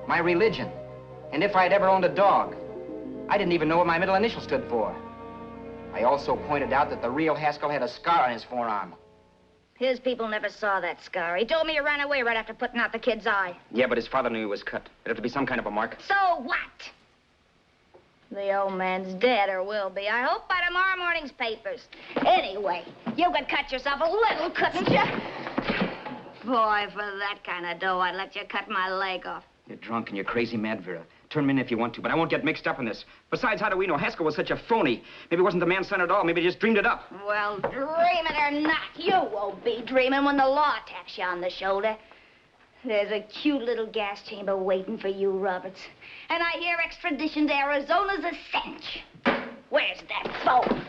my religion, and if I'd ever owned a dog. I didn't even know what my middle initial stood for. I also pointed out that the real Haskell had a scar on his forearm. His people never saw that scar. He told me he ran away right after putting out the kid's eye. Yeah, but his father knew he was cut. It'd have to be some kind of a mark. So what? The old man's dead, or will be. I hope by tomorrow morning's papers. Anyway, you could cut yourself a little, couldn't you? Boy, for that kind of dough, I'd let you cut my leg off. You're drunk and you're crazy mad, Vera. Turn me in if you want to, but I won't get mixed up in this. Besides, how do we know? Haskell was such a phony. Maybe he wasn't the man's son at all. Maybe he just dreamed it up. Well, dream it or not, you won't be dreaming when the law taps you on the shoulder. There's a cute little gas chamber waiting for you, Roberts. And I hear extradition to Arizona's a cinch. Where's that phone?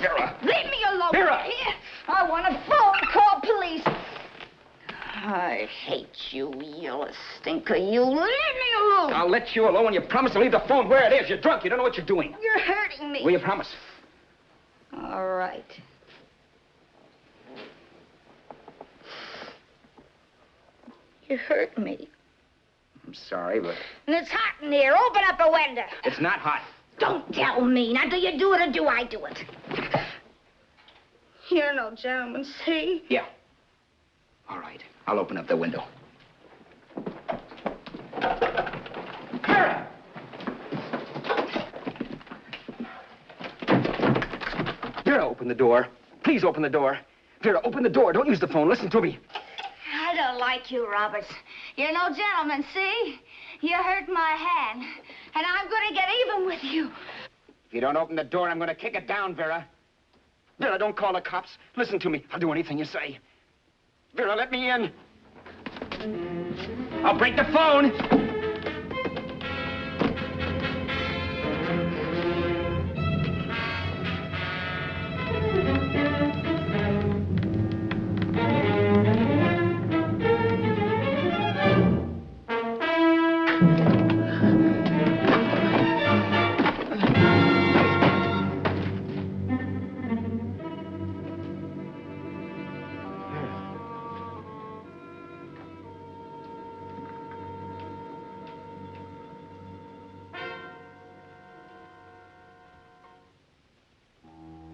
Vera! Leave me alone. Vera! Here. I want a phone. Call police. I hate you, you stinker. You leave me alone. I'll let you alone when you promise to leave the phone where it is. You're drunk. You don't know what you're doing. You're hurting me. Will you promise? All right. You hurt me. I'm sorry, but... And it's hot in here. Open up the window. It's not hot. Don't tell me. Now, do you do it or do I do it? You're no gentleman, see? Yeah. All right. I'll open up the window. Vera! Vera, open the door. Please open the door. Vera, open the door. Don't use the phone. Listen to me. I don't like you, Roberts. You're no gentleman, see? You hurt my hand, and I'm going to get even with you. If you don't open the door, I'm going to kick it down, Vera. Vera, don't call the cops. Listen to me. I'll do anything you say. Vera, let me in. I'll break the phone.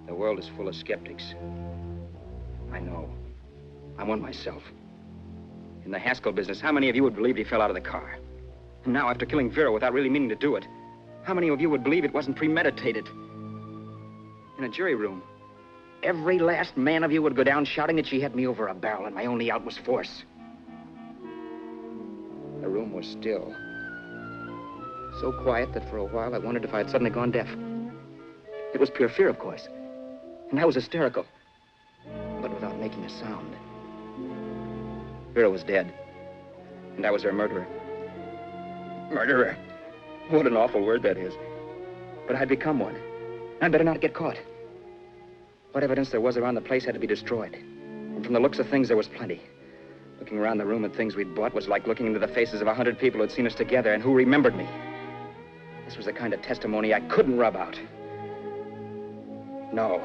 The world is full of skeptics. I know. I'm one myself. In the Haskell business, how many of you would believe he fell out of the car? And now, after killing Vera without really meaning to do it, how many of you would believe it wasn't premeditated? In a jury room, every last man of you would go down shouting that she had me over a barrel and my only out was force. The room was still. So quiet that for a while I wondered if I had suddenly gone deaf. It was pure fear, of course. And I was hysterical, but without making a sound. Vera was dead, and I was her murderer. Murderer. What an awful word that is. But I'd become one. I'd better not get caught. What evidence there was around the place had to be destroyed. And from the looks of things, there was plenty. Looking around the room at things we'd bought was like looking into the faces of 100 people who'd seen us together and who remembered me. This was the kind of testimony I couldn't rub out. No.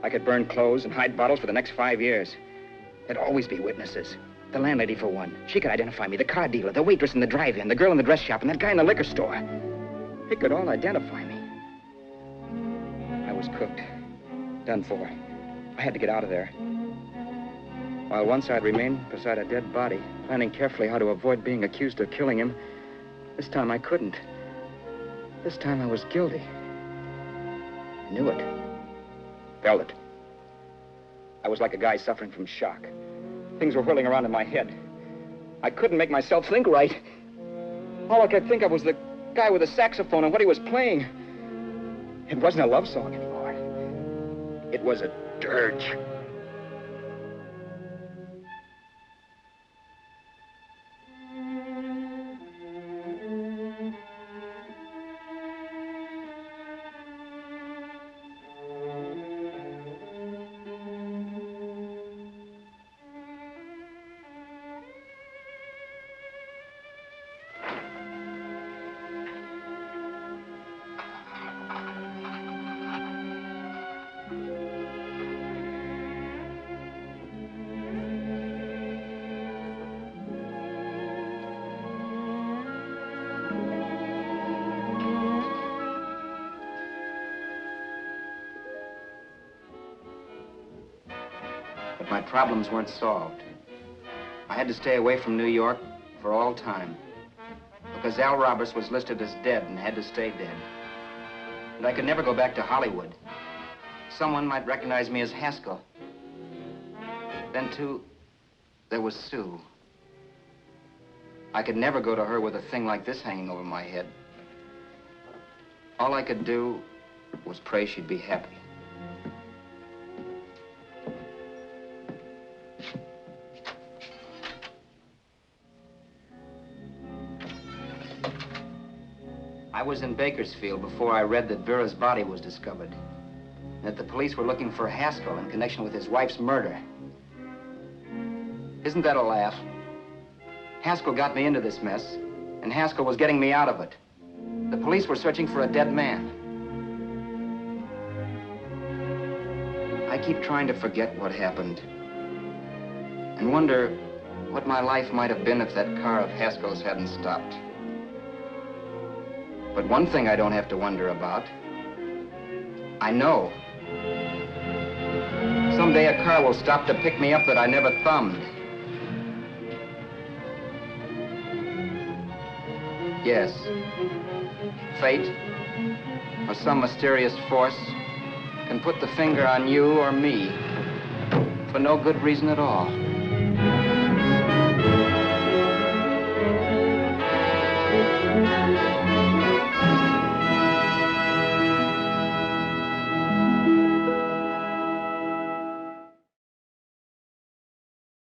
I could burn clothes and hide bottles for the next 5 years. There'd always be witnesses. The landlady, for one. She could identify me. The car dealer, the waitress in the drive-in, the girl in the dress shop, and that guy in the liquor store. They could all identify me. was cooked. Done for. I had to get out of there. While once I'd remained beside a dead body, planning carefully how to avoid being accused of killing him, this time I couldn't. This time I was guilty. I knew it. Felt it. I was like a guy suffering from shock. Things were whirling around in my head. I couldn't make myself think right. All I could think of was the guy with the saxophone and what he was playing. It wasn't a love song anymore. It was a dirge. My problems weren't solved. I had to stay away from New York for all time because Al Roberts was listed as dead and had to stay dead. And I could never go back to Hollywood. Someone might recognize me as Haskell. Then, too, there was Sue. I could never go to her with a thing like this hanging over my head. All I could do was pray she'd be happy. I was in Bakersfield before I read that Vera's body was discovered, and that the police were looking for Haskell in connection with his wife's murder. Isn't that a laugh? Haskell got me into this mess, and Haskell was getting me out of it. The police were searching for a dead man. I keep trying to forget what happened, and wonder what my life might have been if that car of Haskell's hadn't stopped. But one thing I don't have to wonder about. I know. Someday a car will stop to pick me up that I never thumbed. Yes. Fate, or some mysterious force, can put the finger on you or me for no good reason at all.